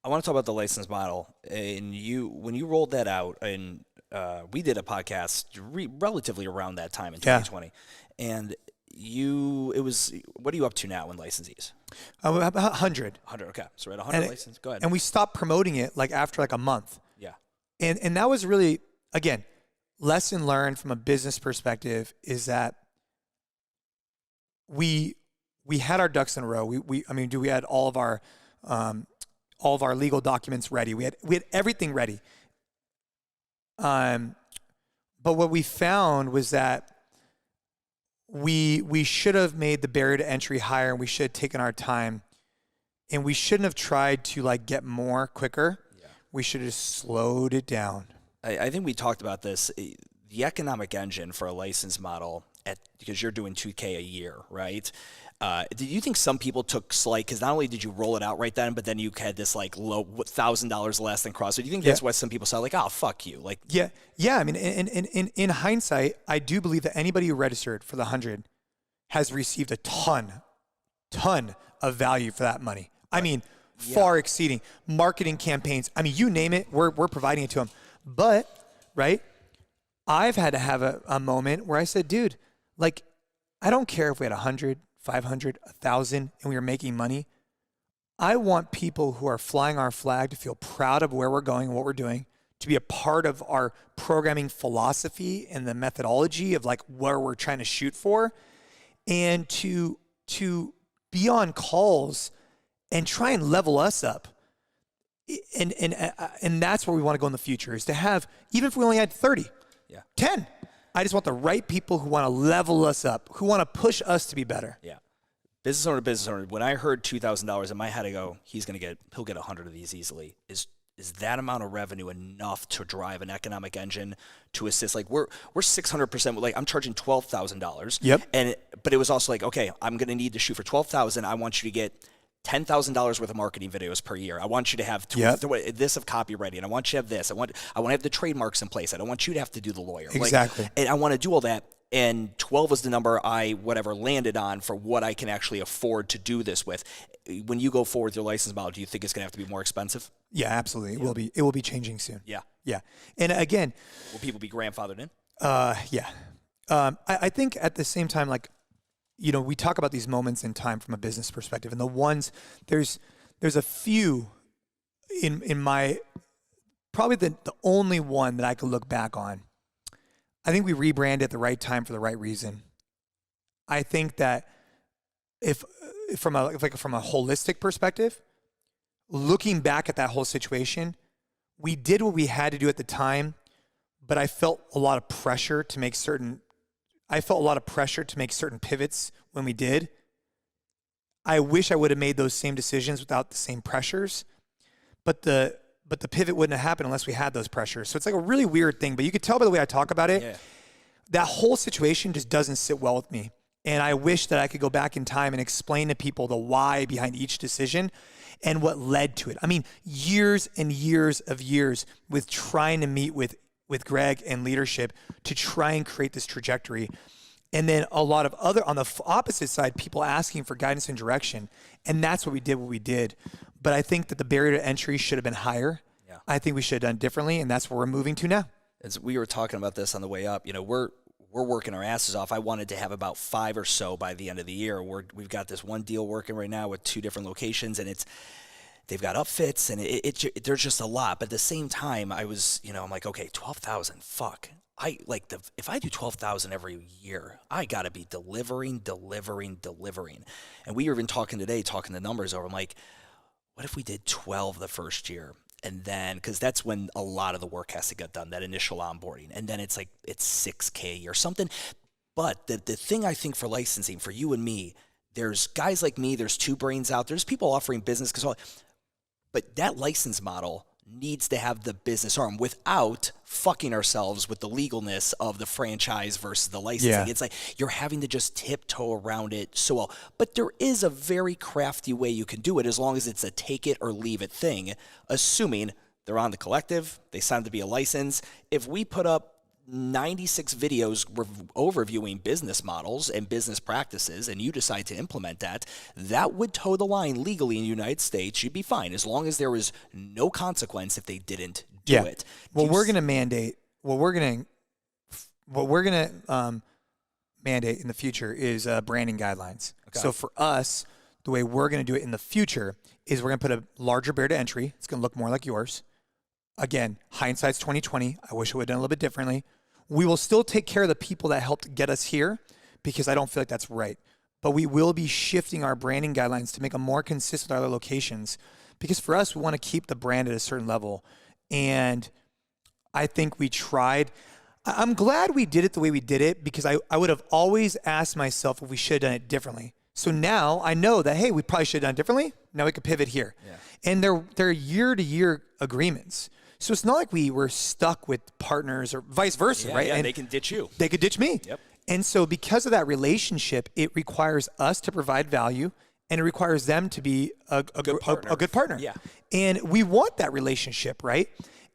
I want to talk about the license model. And when you rolled that out, and we did a podcast relatively around that time in 2020, and what are you up to now in licensees? About 100. 100, okay. So we're at 100 license. Go ahead. And we stopped promoting it after a month. Yeah. And that was really, again, lesson learned from a business perspective is that we had our ducks in a row. We had all of our legal documents ready. We had everything ready. But what we found was that we should have made the barrier to entry higher, and we should have taken our time, and we shouldn't have tried to get more quicker. Yeah. We should have slowed it down. I think we talked about this. The economic engine for a license model, because you're doing 2K a year, right? Did you think some people took slight, because not only did you roll it out right then, but then you had this low $1,000 less than cross. So do you think that's why some people said oh, fuck you? Yeah. I mean, in hindsight, I do believe that anybody who registered for the 100 has received a ton of value for that money. I mean, far exceeding marketing campaigns. I mean, you name it, we're providing it to them. But, right, I've had to have a moment where I said, dude, I don't care if we had 100, 500, 1,000, and we were making money. I want people who are flying our flag to feel proud of where we're going and what we're doing, to be a part of our programming philosophy and the methodology of where we're trying to shoot for, and to be on calls and try and level us up. And that's where we want to go in the future, is to have, even if we only had 30, 10. I just want the right people who want to level us up, who want to push us to be better. Yeah. Business owner to business owner. When I heard $2,000 in my head, I go, he'll get 100 of these easily. Is that amount of revenue enough to drive an economic engine to assist? We're 600%. I'm charging $12,000. Yep. But it was also okay, I'm going to need to shoot for $12,000. I want you to get $10,000 worth of marketing videos per year. I want you to have this of copy ready, and I want you to have this. I want to have the trademarks in place. I don't want you to have to do the lawyer. Exactly. And I want to do all that. And 12 was the number I landed on for what I can actually afford to do this with. When you go forward with your license model, do you think it's going to have to be more expensive? Yeah, absolutely. It will be changing soon. Yeah. Yeah. And again, will people be grandfathered in? Yeah. I think at the same time, we talk about these moments in time from a business perspective, and the ones there's a few in my, probably the only one that I could look back on. I think we rebranded at the right time for the right reason. I think that if from a holistic perspective, looking back at that whole situation, we did what we had to do at the time, but I felt a lot of pressure to make certain pivots when we did. I wish I would have made those same decisions without the same pressures, but the pivot wouldn't have happened unless we had those pressures. So it's a really weird thing, but you could tell by the way I talk about it, that whole situation just doesn't sit well with me. And I wish that I could go back in time and explain to people the why behind each decision and what led to it. I mean, years and years of years with trying to meet with Greg and leadership to try and create this trajectory. And then a lot of other, on the opposite side, people asking for guidance and direction. And that's what we did. But I think that the barrier to entry should have been higher. Yeah. I think we should have done differently, and that's where we're moving to now. As we were talking about this on the way up, we're working our asses off. I wanted to have about 5 or so by the end of the year. We've got this one deal working right now with 2 different locations, and they've got upfits, and there's just a lot. But at the same time, I was, I'm like, okay, 12,000, fuck. If I do 12,000 every year, I got to be delivering. And we were even talking the numbers over. I'm like, what if we did 12 the first year? And then, because that's when a lot of the work has to get done, that initial onboarding. And then it's $6K or something. But the thing I think for licensing, for you and me, there's guys like me, there's 2 brains out, there's people offering business, but that license model needs to have the business arm without fucking ourselves with the legalness of the franchise versus the licensing. Yeah. It's you're having to just tiptoe around it so well. But there is a very crafty way you can do it as long as it's a take it or leave it thing, assuming they're on the collective, they signed to be a license. If we put up 96 videos overviewing business models and business practices, and you decide to implement that, that would toe the line legally in the United States. You'd be fine as long as there was no consequence if they didn't do it. What we're going to mandate in the future is branding guidelines. Okay. So for us, the way we're going to do it in the future is we're going to put a larger barrier to entry. It's going to look more like yours. Again, hindsight's 2020. I wish I would have done a little bit differently. We will still take care of the people that helped get us here because I don't feel like that's right. But we will be shifting our branding guidelines to make them more consistent with our other locations because for us, we want to keep the brand at a certain level. And I think we tried. I'm glad we did it the way we did it because I would have always asked myself if we should have done it differently. So now I know that, hey, we probably should have done it differently. Now we could pivot here. Yeah. And they're year-to-year agreements. So it's not like we were stuck with partners or vice versa, right? Yeah, and they can ditch you. They could ditch me. Yep. And so because of that relationship, it requires us to provide value and it requires them to be a good partner. Yeah. And we want that relationship, right?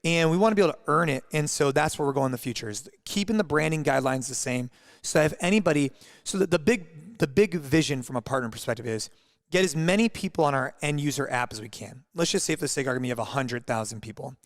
And we want to be able to earn it. And so that's where we're going in the future is keeping the branding guidelines the same. So if anybody, so that the big vision from a partner perspective is get as many people on our end user app as we can. Let's just say for the sake of argument, you have 100,000 people.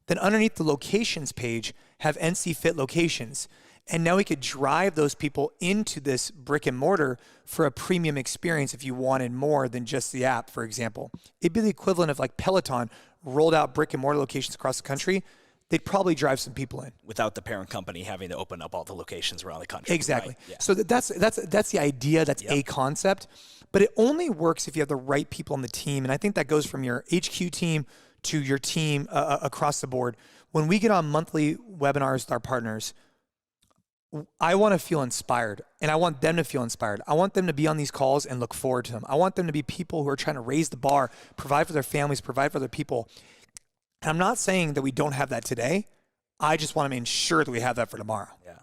Then underneath the locations page, have NC Fit locations. And now we could drive those people into this brick and mortar for a premium experience if you wanted more than just the app, for example. It'd be the equivalent of like Peloton rolled out brick and mortar locations across the country. They'd probably drive some people in. Without the parent company having to open up all the locations around the country. Exactly. Right? Yeah. So that's the idea. That's a concept. But it only works if you have the right people on the team. And I think that goes from your HQ team to your team across the board. When we get on monthly webinars with our partners, I want to feel inspired and I want them to feel inspired. I want them to be on these calls and look forward to them. I want them to be people who are trying to raise the bar, provide for their families, provide for other people. And I'm not saying that we don't have that today. I just want to ensure that we have that for tomorrow. Yeah.